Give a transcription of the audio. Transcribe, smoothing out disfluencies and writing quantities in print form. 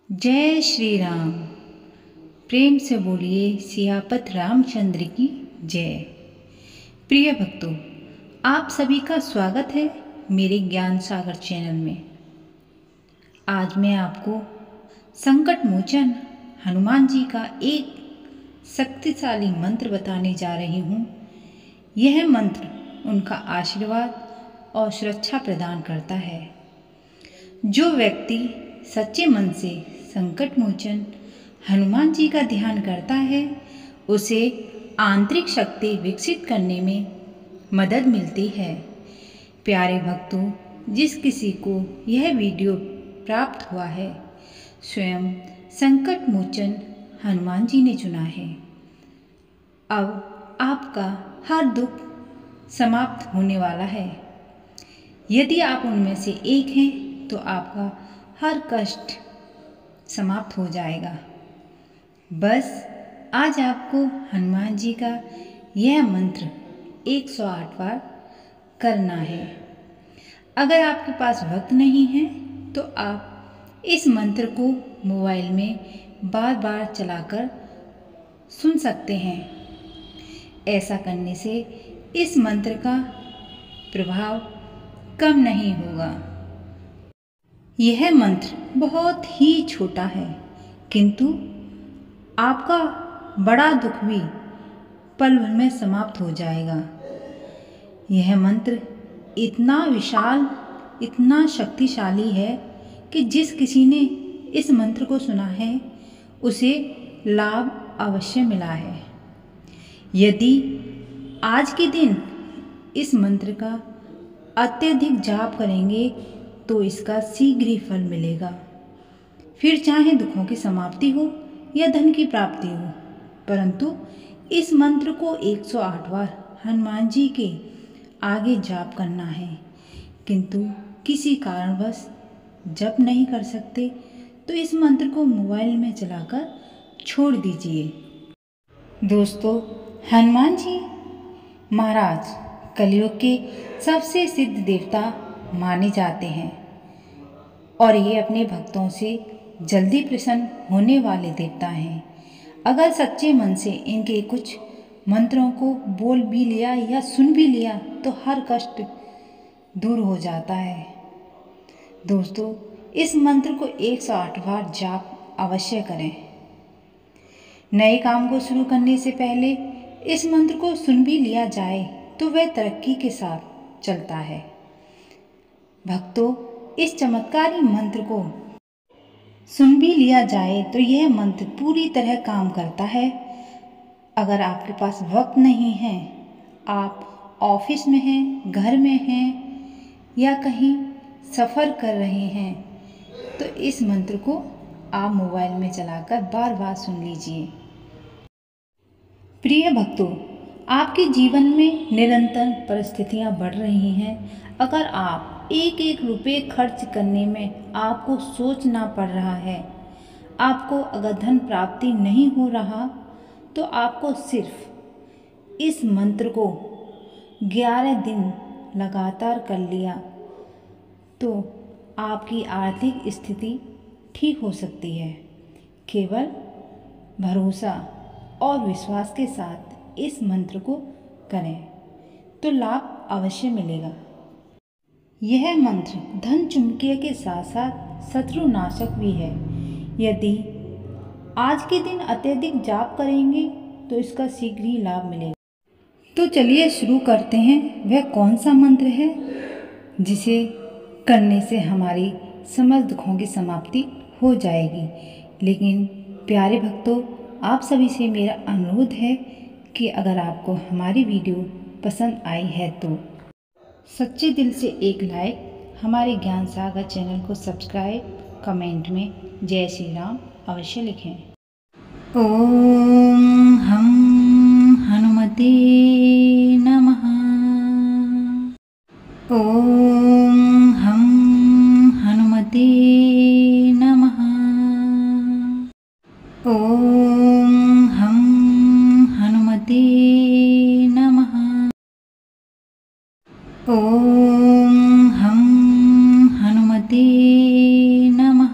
जय श्री राम। प्रेम से बोलिए सियापत रामचंद्र की जय। प्रिय भक्तों, आप सभी का स्वागत है मेरे ज्ञान सागर चैनल में। आज मैं आपको संकट मोचन हनुमान जी का एक शक्तिशाली मंत्र बताने जा रही हूँ। यह मंत्र उनका आशीर्वाद और सुरक्षा प्रदान करता है। जो व्यक्ति सच्चे मन से संकट मोचन हनुमान जी का ध्यान करता है, उसे आंतरिक शक्ति विकसित करने में मदद मिलती है। प्यारे भक्तों, जिस किसी को यह वीडियो प्राप्त हुआ है, स्वयं संकट मोचन हनुमान जी ने चुना है। अब आपका हर दुख समाप्त होने वाला है। यदि आप उनमें से एक हैं तो आपका हर कष्ट समाप्त हो जाएगा। बस आज आपको हनुमान जी का यह मंत्र 108 बार करना है। अगर आपके पास वक्त नहीं है तो आप इस मंत्र को मोबाइल में बार बार चलाकर सुन सकते हैं। ऐसा करने से इस मंत्र का प्रभाव कम नहीं होगा। यह मंत्र बहुत ही छोटा है, किंतु आपका बड़ा दुख भी पल भर में समाप्त हो जाएगा। यह मंत्र इतना विशाल, इतना शक्तिशाली है कि जिस किसी ने इस मंत्र को सुना है, उसे लाभ अवश्य मिला है। यदि आज के दिन इस मंत्र का अत्यधिक जाप करेंगे तो इसका शीघ्र ही फल मिलेगा। फिर चाहे दुखों की समाप्ति हो या धन की प्राप्ति हो, परंतु इस मंत्र को 108 बार हनुमान जी के आगे जाप करना है। किंतु किसी कारणवश जप नहीं कर सकते तो इस मंत्र को मोबाइल में चलाकर छोड़ दीजिए। दोस्तों, हनुमान जी महाराज कलयुग के सबसे सिद्ध देवता माने जाते हैं और ये अपने भक्तों से जल्दी प्रसन्न होने वाले देवता हैं। अगर सच्चे मन से इनके कुछ मंत्रों को बोल भी लिया या सुन भी लिया तो हर कष्ट दूर हो जाता है। दोस्तों, इस मंत्र को 108 बार जाप अवश्य करें। नए काम को शुरू करने से पहले इस मंत्र को सुन भी लिया जाए तो वह तरक्की के साथ चलता है। भक्तों, इस चमत्कारी मंत्र को सुन भी लिया जाए तो यह मंत्र पूरी तरह काम करता है। अगर आपके पास वक्त नहीं है, आप ऑफिस में हैं, घर में हैं या कहीं सफ़र कर रहे हैं, तो इस मंत्र को आप मोबाइल में चलाकर बार बार सुन लीजिए। प्रिय भक्तों, आपके जीवन में निरंतर परिस्थितियां बढ़ रही हैं। अगर आप एक एक रुपये खर्च करने में आपको सोचना पड़ रहा है, आपको अगर धन प्राप्ति नहीं हो रहा, तो आपको सिर्फ इस मंत्र को 11 दिन लगातार कर लिया तो आपकी आर्थिक स्थिति ठीक हो सकती है। केवल भरोसा और विश्वास के साथ इस मंत्र को करें तो लाभ अवश्य मिलेगा। यह मंत्र धन चुम्बकीय के साथ साथ शत्रुनाशक भी है। यदि आज के दिन अत्यधिक जाप करेंगे तो इसका शीघ्र ही लाभ मिलेगा। तो चलिए शुरू करते हैं। वह कौन सा मंत्र है जिसे करने से हमारी समस्त दुखों की समाप्ति हो जाएगी। लेकिन प्यारे भक्तों, आप सभी से मेरा अनुरोध है कि अगर आपको हमारी वीडियो पसंद आई है तो सच्चे दिल से एक लाइक, हमारे ज्ञान सागर चैनल को सब्सक्राइब, कमेंट में जय श्री राम अवश्य लिखें। ओम हम हनुमते नमः। ओम हम हनुमते नमः। ओम हम हनुमते नमः। ओम हम हनुमते नमः।